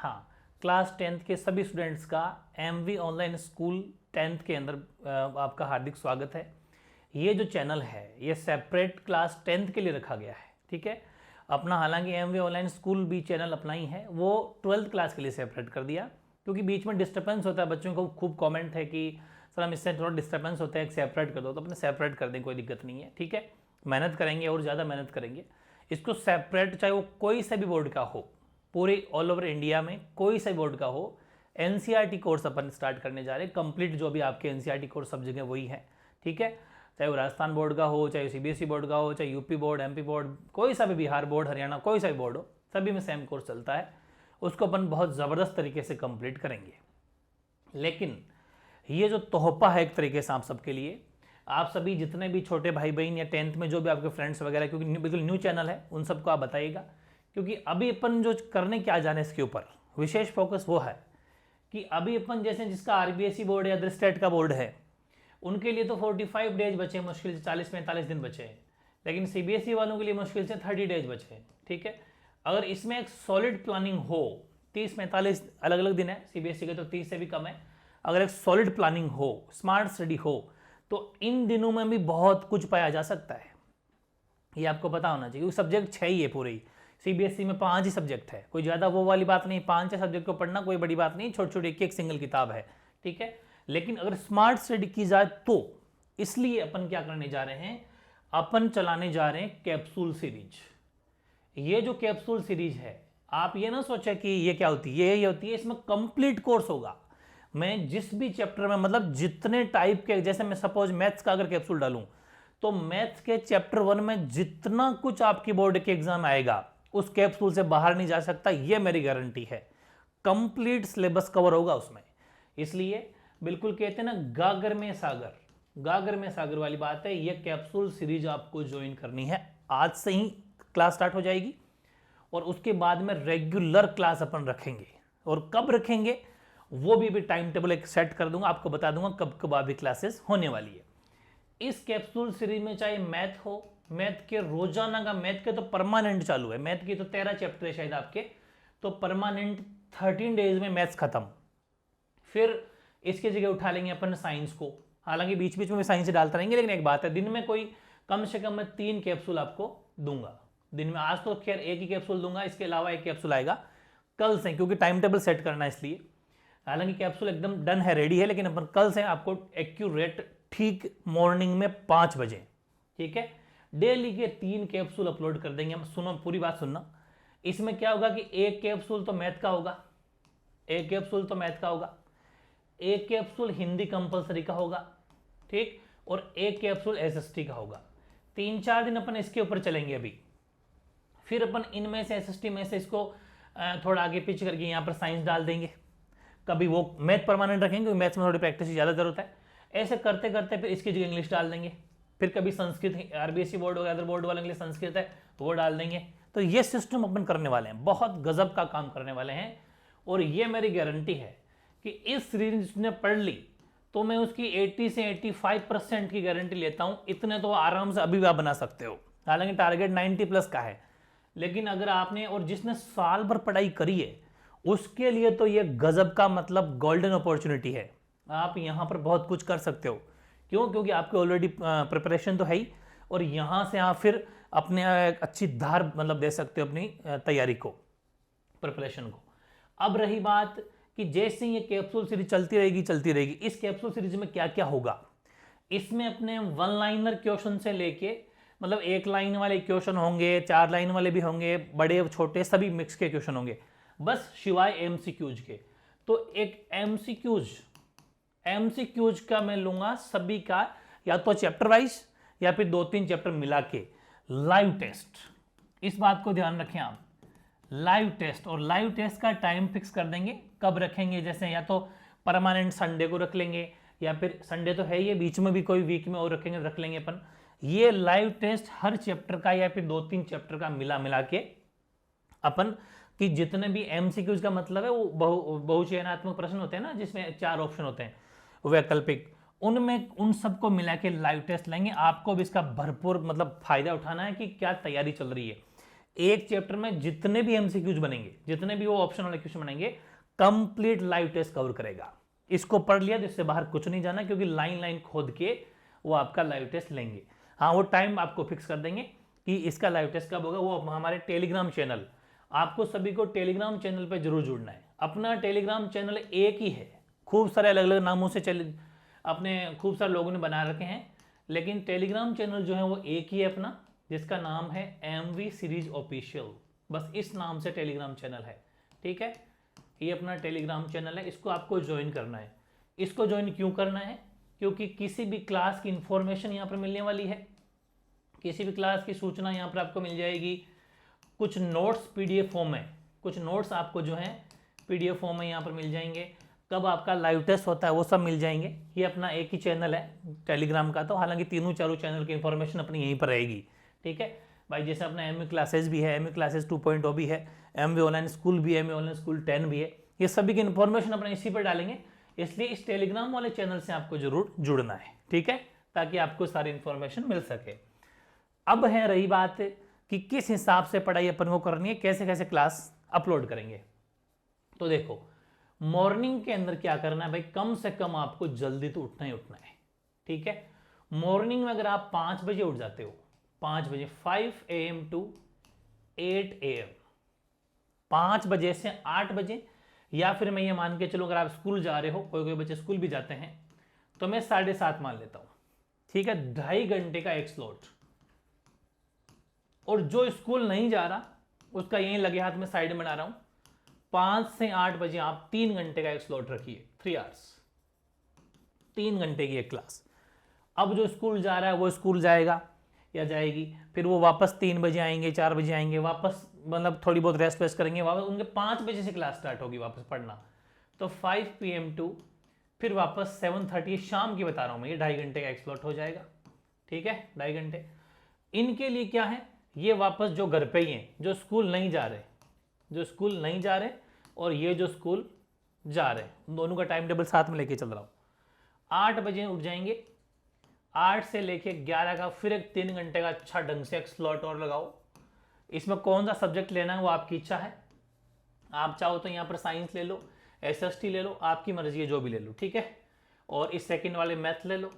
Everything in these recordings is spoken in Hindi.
हाँ, क्लास 10th के सभी स्टूडेंट्स का MV ऑनलाइन स्कूल 10th के अंदर आपका हार्दिक स्वागत है। ये जो चैनल है ये सेपरेट क्लास 10th के लिए रखा गया है, ठीक है। अपना हालांकि MV ऑनलाइन स्कूल भी चैनल अपना ही है, वो 12th क्लास के लिए सेपरेट कर दिया क्योंकि बीच में डिस्टर्बेंस होता है। बच्चों को खूब कमेंट है कि सर हम इससे थोड़ा डिस्टर्बेंस होता है, एक सेपरेट कर दो, तो अपने सेपरेट कर दें, कोई दिक्कत नहीं है, ठीक है। मेहनत करेंगे और ज़्यादा मेहनत करेंगे इसको सेपरेट, चाहे वो कोई सा भी बोर्ड का हो, पूरे ऑल ओवर इंडिया में कोई सा बोर्ड का हो। NCERT कोर्स अपन स्टार्ट करने जा रहे हैं, कंप्लीट जो भी आपके NCERT कोर्स सब जगह वही है, ठीक है। चाहे वो राजस्थान बोर्ड का हो, चाहे CBSE बोर्ड का हो, चाहे UP बोर्ड, MP बोर्ड, कोई सा भी, बिहार बोर्ड, हरियाणा, कोई सा भी बोर्ड हो, सभी में सेम कोर्स चलता है। उसको अपन बहुत ज़बरदस्त तरीके से कंप्लीट करेंगे। लेकिन ये जो तोहफा है एक तरीके से आप सबके लिए, आप सभी जितने भी छोटे भाई बहन या 10th में जो भी आपके फ्रेंड्स वगैरह, क्योंकि बिल्कुल न्यू चैनल है, उन सबको आप बताइएगा। क्योंकि अभी अपन जो करने क्या जाने इसके ऊपर विशेष फोकस वो है कि अभी अपन जैसे जिसका RBSE बोर्ड या अदर स्टेट का बोर्ड है उनके लिए तो 45 डेज बचे, मुश्किल से 40-45 दिन बचे हैं। लेकिन CBSE वालों के लिए मुश्किल से 30 डेज बचे हैं, ठीक है। अगर इसमें एक सॉलिड प्लानिंग हो, 30-45 अलग अलग दिन है, CBSE के तो 30 से भी कम है। अगर एक सॉलिड प्लानिंग हो, स्मार्ट स्टडी हो, तो इन दिनों में भी बहुत कुछ पाया जा सकता है। ये आपको पता होना चाहिए, क्योंकि सब्जेक्ट 6 ही है पूरे ही। CBSE में 5 ही सब्जेक्ट है, कोई ज़्यादा वो वाली बात नहीं, 5 सब्जेक्ट को पढ़ना कोई बड़ी बात नहीं, छोटी छोटी एक सिंगल किताब है, ठीक है। लेकिन अगर स्मार्ट स्टडी की जाए तो इसलिए अपन क्या करने जा रहे हैं, अपन चलाने जा रहे हैं कैप्सूल सीरीज। ये जो कैप्सूल सीरीज है, आप ये ना सोचे कि ये क्या होती है, ये होती है, इसमें कंप्लीट कोर्स होगा। मैं जिस भी चैप्टर में, मतलब जितने टाइप के, जैसे मैं सपोज मैथ्स का अगर कैप्सूल डालूं तो मैथ्स के चैप्टर 1 में जितना कुछ आपकी बोर्ड के एग्जाम आएगा उस कैप्सूल से बाहर नहीं जा सकता, ये मेरी गारंटी है। कंप्लीट सिलेबस कवर होगा उसमें। इसलिए बिल्कुल कहते हैं ना, गागर में सागर, गागर में सागर वाली बात है। ये कैप्सूल सीरीज आपको ज्वाइन करनी है, आज से ही क्लास स्टार्ट हो जाएगी और उसके बाद में रेगुलर क्लास अपन रखेंगे। और कब रखेंगे वो भी टाइम टेबल एक सेट कर दूंगा, आपको बता दूंगा कब कब अभी क्लासेस होने वाली है। इस कैप्सूल सीरीज में चाहे मैथ हो, मैथ के रोजाना का, मैथ के तो परमानेंट चालू है, मैथ की तो 13 चैप्टर है शायद आपके, तो परमानेंट 13 डेज में मैथ्स खत्म। फिर इसकी जगह उठा लेंगे अपन साइंस को, हालांकि बीच बीच में साइंस डालते रहेंगे, लेकिन एक बात है, दिन में कोई कम से कम मैं 3 कैप्सूल आपको दूंगा दिन में। आज तो खैर एक ही कैप्सूल दूंगा, इसके अलावा एक कैप्सूल आएगा कल से, क्योंकि टाइम टेबल सेट करना है इसलिए। हालांकि कैप्सूल एकदम डन है, रेडी है, लेकिन अपन कल से आपको एक्यूरेट ठीक मॉर्निंग में 5 बजे, ठीक है, डेली के 3 कैप्सूल अपलोड कर देंगे हम। सुनो, पूरी बात सुनना। इसमें क्या होगा कि एक कैप्सूल तो मैथ का होगा, एक कैप्सूल तो मैथ का होगा, एक कैप्सूल हिंदी कंपलसरी का होगा, ठीक, और एक कैप्सूल SST का होगा। 3-4 दिन अपन इसके ऊपर चलेंगे अभी। फिर अपन इनमें से SST में से इसको थोड़ा आगे पिच करके यहाँ पर साइंस डाल देंगे। कभी वो मैथ परमानेंट रखेंगे, क्योंकि मैथ्स में थोड़ी प्रैक्टिस की ज़्यादा जरूरत है। ऐसे करते करते फिर इसकी जगह इंग्लिश डाल देंगे। फिर कभी संस्कृत, RBSE बोर्ड हो गया, अदर बोर्ड वाले के लिए संस्कृत है तो वो डाल देंगे। तो ये सिस्टम अपन करने वाले हैं, बहुत गजब का काम करने वाले हैं। और ये मेरी गारंटी है कि इस सीरीज ने पढ़ ली तो मैं उसकी 80 से 85% की गारंटी लेता हूं। इतने तो आराम से अभी भी आप बना सकते हो, हालांकि टारगेट 90+ का है। लेकिन अगर आपने, और जिसने साल भर पढ़ाई करी है, उसके लिए तो ये गजब का, मतलब गोल्डन अपॉर्चुनिटी है। आप यहां पर बहुत कुछ कर सकते हो। क्यों? क्योंकि आपके ऑलरेडी प्रिपरेशन तो है ही, और यहां से आप फिर अपने अच्छी धार मतलब दे सकते हो अपनी तैयारी को, प्रिपरेशन को। अब रही बात कि जैसे ये कैप्सूल सीरीज चलती रहेगी, इस कैप्सूल सीरीज में क्या क्या होगा। इसमें अपने 1 लाइनर क्वेश्चन से लेके, मतलब 1 लाइन वाले क्वेश्चन होंगे, 4 लाइन वाले भी होंगे, बड़े छोटे सभी मिक्स के क्वेश्चन होंगे, बस शिवाय MCQs के। तो एक MCQs का मैं लूंगा सभी का, या तो चैप्टर वाइज या फिर 2-3 चैप्टर मिला के लाइव टेस्ट। इस बात को ध्यान रखें आप, लाइव टेस्ट। और लाइव टेस्ट का टाइम फिक्स कर देंगे कब रखेंगे, जैसे या तो परमानेंट संडे को रख लेंगे, या फिर संडे तो है ही, बीच में भी कोई वीक में और रखेंगे, रख लेंगे अपन। ये लाइव टेस्ट हर चैप्टर का या फिर 2-3 चैप्टर का मिला के अपन कि जितने भी MCQs का मतलब है वो बहुचयनात्मक प्रश्न होते हैं ना, जिसमें 4 ऑप्शन होते हैं वैकल्पिक, उनमें उन सबको मिला के लाइव टेस्ट लेंगे। आपको भी इसका भरपूर मतलब फायदा उठाना है कि क्या तैयारी चल रही है। एक चैप्टर में जितने भी एमसीक्यूज बनेंगे, जितने भी वो ऑप्शन वाले क्वेश्चन बनेंगे, कंप्लीट लाइव टेस्ट कवर करेगा। इसको पढ़ लिया तो इससे बाहर कुछ नहीं जाना, क्योंकि लाइन लाइन खोद के वो आपका लाइव टेस्ट लेंगे। हाँ, वो टाइम आपको फिक्स कर देंगे कि इसका लाइव टेस्ट कब होगा। वो हमारे टेलीग्राम चैनल, आपको सभी को टेलीग्राम चैनल पे जरूर जुड़ना है। अपना टेलीग्राम चैनल एक ही है, खूब सारे अलग अलग नामों से अपने खूब सारे लोगों ने बना रखे हैं, लेकिन टेलीग्राम चैनल जो है वो एक ही है अपना, जिसका नाम है MV सीरीज ऑफिशियल। बस इस नाम से टेलीग्राम चैनल है, ठीक है। ये अपना टेलीग्राम चैनल है, इसको आपको ज्वाइन करना है। इसको ज्वाइन क्यों करना है? क्योंकि किसी भी क्लास की इंफॉर्मेशन यहाँ पर मिलने वाली है, किसी भी क्लास की सूचना यहाँ पर आपको मिल जाएगी। कुछ नोट्स PDF फॉर्म में, कुछ नोट्स आपको जो है PDF फॉर्म में यहाँ पर मिल जाएंगे। कब आपका लाइव टेस्ट होता है वो सब मिल जाएंगे। ये अपना एक ही चैनल है टेलीग्राम का, तो हालांकि तीनों चारों चैनल की इंफॉर्मेशन अपनी यहीं पर रहेगी, ठीक है भाई। जैसे अपना MV क्लासेस भी है, MV क्लासेस 2.0 भी है, MV ऑनलाइन स्कूल भी है, MV ऑनलाइन स्कूल 10 भी है। ये सभी की इंफॉर्मेशन अपने इसी पर डालेंगे, इसलिए इस टेलीग्राम वाले चैनल से आपको जरूर जुड़ना है, ठीक है, ताकि आपको सारी इंफॉर्मेशन मिल सके। अब है रही बात कि किस हिसाब से पढ़ाई अपन को करनी है, कैसे कैसे क्लास अपलोड करेंगे। तो देखो, मॉर्निंग के अंदर क्या करना है भाई, कम से कम आपको जल्दी तो उठना ही उठना है, ठीक है। मॉर्निंग में अगर आप 5 बजे उठ जाते हो, 5 बजे, 5 AM to 8 AM, 5 बजे से 8 बजे, या फिर मैं ये मान के चलो अगर आप स्कूल जा रहे हो, कोई कोई बच्चे स्कूल भी जाते हैं, तो मैं 7:30 मान लेता हूं, ठीक है। 2.5 घंटे का एक स्लॉट। और जो स्कूल नहीं जा रहा उसका यहीं लगे हाथ में साइड में बना रहा हूं, 5 से 8 बजे आप 3 घंटे का एक स्लॉट रखिए, 3 आवर्स, 3 घंटे की एक क्लास। अब जो स्कूल जा रहा है वो स्कूल जाएगा या जाएगी, फिर वो वापस 3 बजे आएंगे, 4 बजे आएंगे, वापस मतलब थोड़ी बहुत रेस्ट वेस्ट करेंगे, वापस उनके 5 बजे से क्लास स्टार्ट होगी वापस पढ़ना। तो 5 PM to फिर वापस 7:30 शाम की बता रहा हूँ मैं, ये 2.5 घंटे का एक स्लॉट हो जाएगा, ठीक है, 2.5 घंटे। इनके लिए क्या है, ये वापस जो घर पे ही हैं, जो स्कूल नहीं जा रहे, जो स्कूल नहीं जा रहे और ये जो स्कूल जा रहे, दोनों का टाइम टेबल साथ में लेके चल रहा हूँ। 8 बजे उठ जाएंगे, 8 से लेके 11 का फिर एक 3 घंटे का अच्छा ढंग से एक स्लॉट और लगाओ। इसमें कौन सा सब्जेक्ट लेना है वो आपकी इच्छा है, आप चाहो तो यहाँ पर साइंस ले लो, SST ले लो, आपकी मर्जी है, जो भी ले लो, ठीक है। और इस सेकंड वाले मैथ ले लो,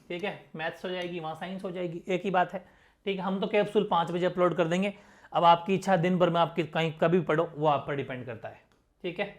ठीक है, मैथ्स हो जाएगी, वहाँ साइंस हो जाएगी, एक ही बात है, ठीक है। हम तो कैप्सूल 5 बजे अपलोड कर देंगे। अब आपकी इच्छा दिन भर में आपकी कहीं कभी पढ़ो, वो आप पर डिपेंड करता है, ठीक है।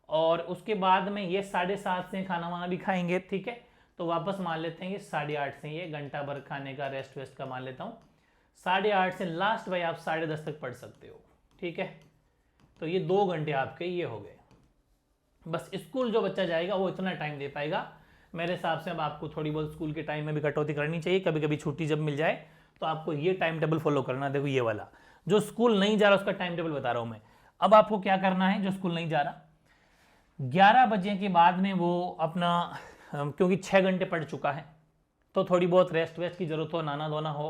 और उसके बाद में ये 7:30 से खाना वाना भी खाएंगे, ठीक है। तो वापस मान लेते हैं कि 8:30 से ये घंटा भर खाने का रेस्ट वेस्ट का मान लेता हूँ, 8:30 से लास्ट भाई आप 10:30 तक पढ़ सकते हो, ठीक है। तो ये 2 घंटे आपके ये हो गए। बस स्कूल जो बच्चा जाएगा वो इतना टाइम दे पाएगा मेरे हिसाब से। अब आपको थोड़ी बहुत स्कूल के टाइम में भी कटौती करनी चाहिए, कभी कभी छुट्टी जब मिल जाए तो आपको ये टाइम टेबल फॉलो करना। देखो ये वाला जो स्कूल नहीं जा रहा उसका टाइम टेबल बता रहा हूं मैं। अब आपको क्या करना है, जो स्कूल नहीं जा रहा, 11 बजे के बाद में वो अपना, क्योंकि 6 घंटे पढ़ चुका है तो थोड़ी बहुत रेस्ट वेस्ट की जरूरत हो, नहाना धोना हो,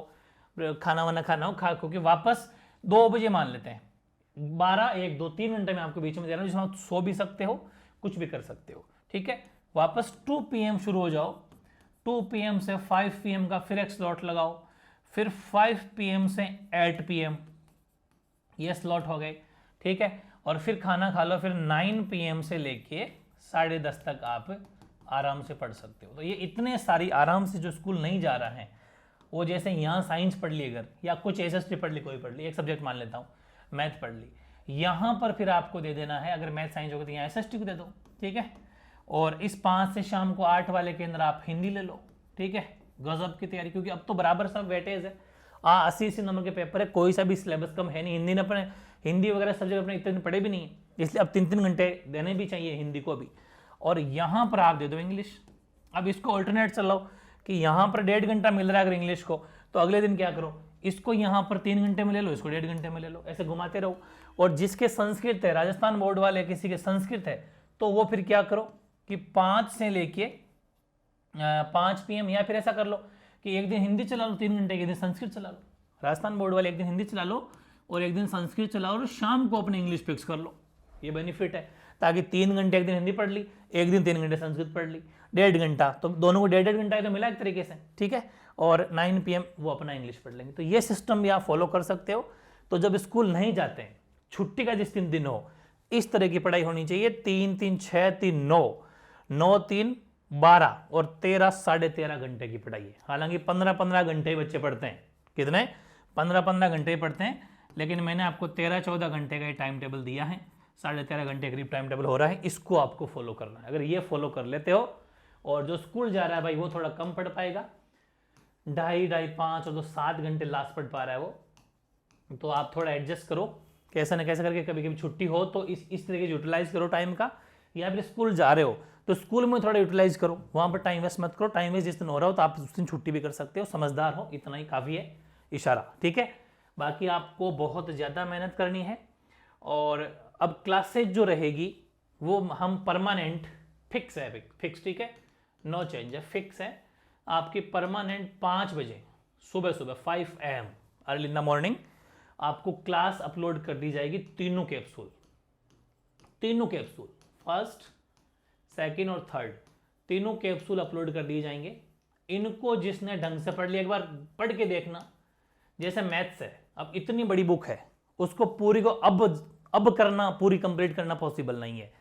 खाना वाना खाना हो, क्योंकि वापस 2 बजे मान लेते हैं, 12, 1, 2, 3 घंटे में आपको बीच में दे रहा हूं, जिसमें आप सो भी सकते हो, कुछ भी कर सकते हो, ठीक है। वापस 2 PM शुरू हो जाओ, 2 PM से 5 PM का फिर एक स्लॉट लगाओ, फिर 5 PM से 8 PM ये स्लॉट हो गए, ठीक है। और फिर खाना खा लो, फिर 9 PM से लेके 10:30 तक आप आराम से पढ़ सकते हो। तो ये इतने सारी आराम से जो स्कूल नहीं जा रहा है, वो जैसे यहाँ साइंस पढ़ ली अगर, या कुछ SST पढ़ ली, कोई पढ़ ली, एक सब्जेक्ट मान लेता हूँ, मैथ पढ़ ली, यहाँ पर फिर आपको दे देना है, अगर मैथ साइंस होगा तो यहाँ SST को दे दो, ठीक है। और इस 5 से शाम को 8 वाले के अंदर आप हिंदी ले लो, ठीक है, गजब की तैयारी, क्योंकि अब तो बराबर सब वेटेज है, 80 नंबर के पेपर है, कोई सा भी सिलेबस कम है नहीं। हिंदी ने अपने, हिंदी वगैरह सब्जेक्ट अपने इतने पढ़े भी नहीं है, इसलिए अब 3-3 घंटे देने भी चाहिए हिंदी को भी। और यहाँ पर आप दे दो इंग्लिश। अब इसको ऑल्टरनेट चलाओ कि यहाँ पर 1.5 घंटा मिल रहा है अगर इंग्लिश को, तो अगले दिन क्या करो, इसको यहाँ पर 3 घंटे में ले लो, इसको 1.5 घंटे में ले लो, ऐसे घुमाते रहो। और जिसके संस्कृत है, राजस्थान बोर्ड वाले किसी के संस्कृत है, तो वो फिर क्या करो कि 5 से लेके 5 PM, या फिर ऐसा कर लो कि एक दिन हिंदी चला लो 3 घंटे, एक दिन संस्कृत चला लो। राजस्थान बोर्ड वाले एक दिन हिंदी चला लो और एक दिन संस्कृत चलाओ, और शाम को अपने इंग्लिश फिक्स कर लो। ये बेनिफिट है, ताकि 3 घंटे एक दिन हिंदी पढ़ ली, एक दिन 3 घंटे संस्कृत पढ़ ली, 1.5 घंटा, तो दोनों को 1.5 घंटा तो मिला एक तरीके से, ठीक है। और 9 PM वो अपना इंग्लिश पढ़ लेंगे। तो ये सिस्टम भी आप फॉलो कर सकते हो, तो जब स्कूल नहीं जाते हैं, छुट्टी का जिस दिन हो, इस तरह की पढ़ाई होनी चाहिए। 3 3 6 3 9, 9 3 12 और 13 साढ़े 13 घंटे की पढ़ाई है। हालांकि 15-15 घंटे ही बच्चे पढ़ते हैं, कितने 15-15 घंटे ही पढ़ते हैं, लेकिन मैंने आपको 13-14 घंटे का टाइम टेबल दिया है, साढ़े 13 घंटे करीब टाइम टेबल हो रहा है। इसको आपको फॉलो करना है। अगर ये फॉलो कर लेते हो, और जो स्कूल जा रहा है भाई वो थोड़ा कम पढ़ पाएगा, 2.5 5 और तो 7 घंटे लास्ट पढ़ पा रहा है वो, तो आप थोड़ा एडजस्ट करो, कैसा ना कैसा करके। कभी कभी छुट्टी हो तो इस तरीके से यूटिलाइज करो टाइम का, या फिर स्कूल जा रहे हो तो स्कूल में थोड़ा यूटिलाइज करो, वहां पर टाइम वेस्ट मत करो। टाइम वेस्ट जिस दिन हो रहा हो तो आप उस दिन छुट्टी भी कर सकते हो, समझदार हो, इतना ही काफ़ी है इशारा, ठीक है। बाकी आपको बहुत ज़्यादा मेहनत करनी है। और अब क्लासेज जो रहेगी वो हम परमानेंट फिक्स है, फिक्स, ठीक है, नो चेंज है, फिक्स है आपकी परमानेंट 5 बजे सुबह 5 AM early in the morning आपको क्लास अपलोड कर दी जाएगी। तीनों कैप्सूल, फर्स्ट, सेकंड और थर्ड, तीनों कैप्सूल अपलोड कर दिए जाएंगे। इनको जिसने ढंग से पढ़ लिया, एक बार पढ़ के देखना। जैसे मैथ्स है, अब इतनी बड़ी बुक है, उसको पूरी को अब करना, पूरी कंप्लीट करना पॉसिबल नहीं है,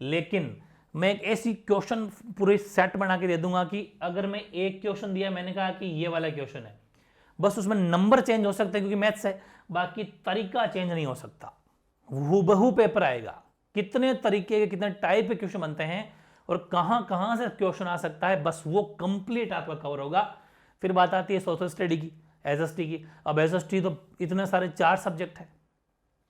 लेकिन मैं एक ऐसी क्वेश्चन पूरे सेट बना के दे दूंगा कि अगर मैं एक क्वेश्चन दिया, मैंने कहा कि ये वाला क्वेश्चन है, बस उसमें नंबर चेंज हो सकते हैं क्योंकि मैथ्स है, बाकी तरीका चेंज नहीं हो सकता, हूबहू पेपर आएगा। कितने तरीके के, कितने टाइप के क्वेश्चन बनते हैं और कहां से क्वेश्चन आ सकता है, बस वो कंप्लीट आपका कवर होगा। फिर बात आती है सोशल स्टडी की, एसएसटी की। अब एसएसटी तो इतने सारे 4 सब्जेक्ट है,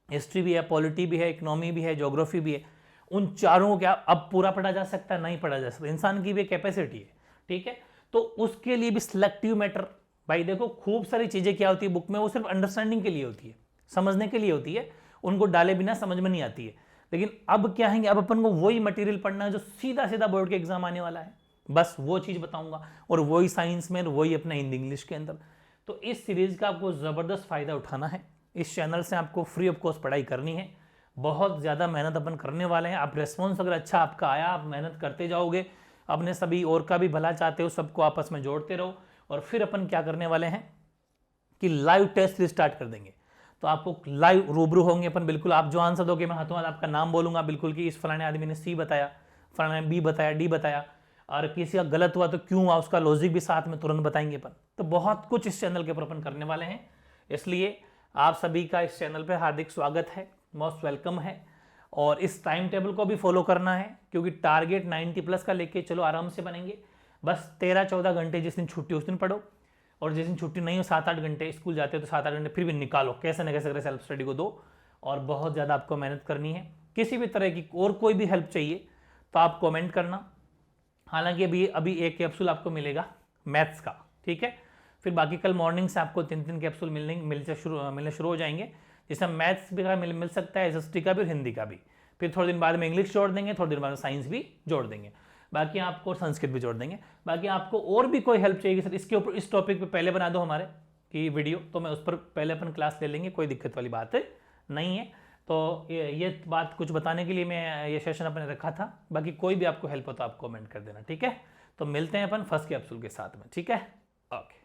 हिस्ट्री भी है, पॉलिटी भी है, इकोनॉमी भी है, ज्योग्राफी भी है। उन चारों को क्या अब पूरा पढ़ा जा सकता है? नहीं पढ़ा जा सकता, इंसान की भी कैपेसिटी है, ठीक है। तो उसके लिए भी सिलेक्टिव मैटर, भाई देखो खूब सारी चीजें क्या होती है बुक में, वो सिर्फ अंडरस्टैंडिंग के लिए होती है, समझने के लिए होती है, उनको डाले बिना समझ में नहीं आती है। लेकिन अब क्या है कि अब अपन को वही मटेरियल पढ़ना है जो सीधा सीधा बोर्ड के एग्जाम आने वाला है, बस वो चीज बताऊंगा, और वही साइंस में, वही अपना हिंदी इंग्लिश के अंदर। तो इस सीरीज का आपको जबरदस्त फायदा उठाना है। इस चैनल से आपको फ्री ऑफ कॉस्ट पढ़ाई करनी है, बहुत ज़्यादा मेहनत अपन करने वाले हैं। आप रेस्पॉन्स अगर अच्छा आपका आया, आप मेहनत करते जाओगे, अपने सभी और का भी भला चाहते हो, सबको आपस में जोड़ते रहो, और फिर अपन क्या करने वाले हैं कि लाइव टेस्ट स्टार्ट कर देंगे। तो आपको लाइव रूबरू होंगे अपन, बिल्कुल आप जो आंसर दोगे मैं हाथों हाथ आपका नाम बोलूंगा, बिल्कुल कि इस फलाने आदमी ने सी बताया, फलाने ने बी बताया, डी बताया, और किसी का गलत हुआ तो क्यों हुआ, उसका लॉजिक भी साथ में तुरंत बताएंगे अपन। तो बहुत कुछ इस चैनल के ऊपर अपन करने वाले हैं, इसलिए आप सभी का इस चैनल पे हार्दिक स्वागत है, मोस्ट वेलकम है। और इस टाइम टेबल को भी फॉलो करना है, क्योंकि टारगेट 90+ का लेके चलो, आराम से बनेंगे। बस 13-14 घंटे जिस दिन छुट्टी उस दिन पढ़ो, और जिस दिन छुट्टी नहीं हो 7-8 घंटे स्कूल जाते हो तो 7-8 घंटे फिर भी निकालो, कैसे न कैसे करके सेल्फ स्टडी को दो। और बहुत ज़्यादा आपको मेहनत करनी है। किसी भी तरह की और कोई भी हेल्प चाहिए तो आप कमेंट करना। हालांकि अभी एक कैप्सूल आपको मिलेगा मैथ्स का, ठीक है। फिर बाकी कल मॉर्निंग से आपको 3 कैप्सूल मिलने शुरू हो जाएंगे, जिसमें मैथ्स भी मिल सकता है, एसएसटी का भी और हिंदी का भी। फिर थोड़े दिन बाद में इंग्लिश जोड़ देंगे, थोड़े दिन बाद में साइंस भी जोड़ देंगे, बाकी आपको संस्कृत भी जोड़ देंगे। बाकी आपको और भी कोई हेल्प चाहिए सर इसके ऊपर, इस टॉपिक पे पहले बना दो हमारे की वीडियो, तो मैं उस पर पहले अपन क्लास ले लेंगे, कोई दिक्कत वाली बात नहीं है। तो ये बात कुछ बताने के लिए मैं ये सेशन अपने रखा था। बाकी कोई भी आपको हेल्प हो तो आप कमेंट कर देना, ठीक है। तो मिलते हैं अपन फर्स्ट कैप्सूल के साथ में, ठीक है, ओके।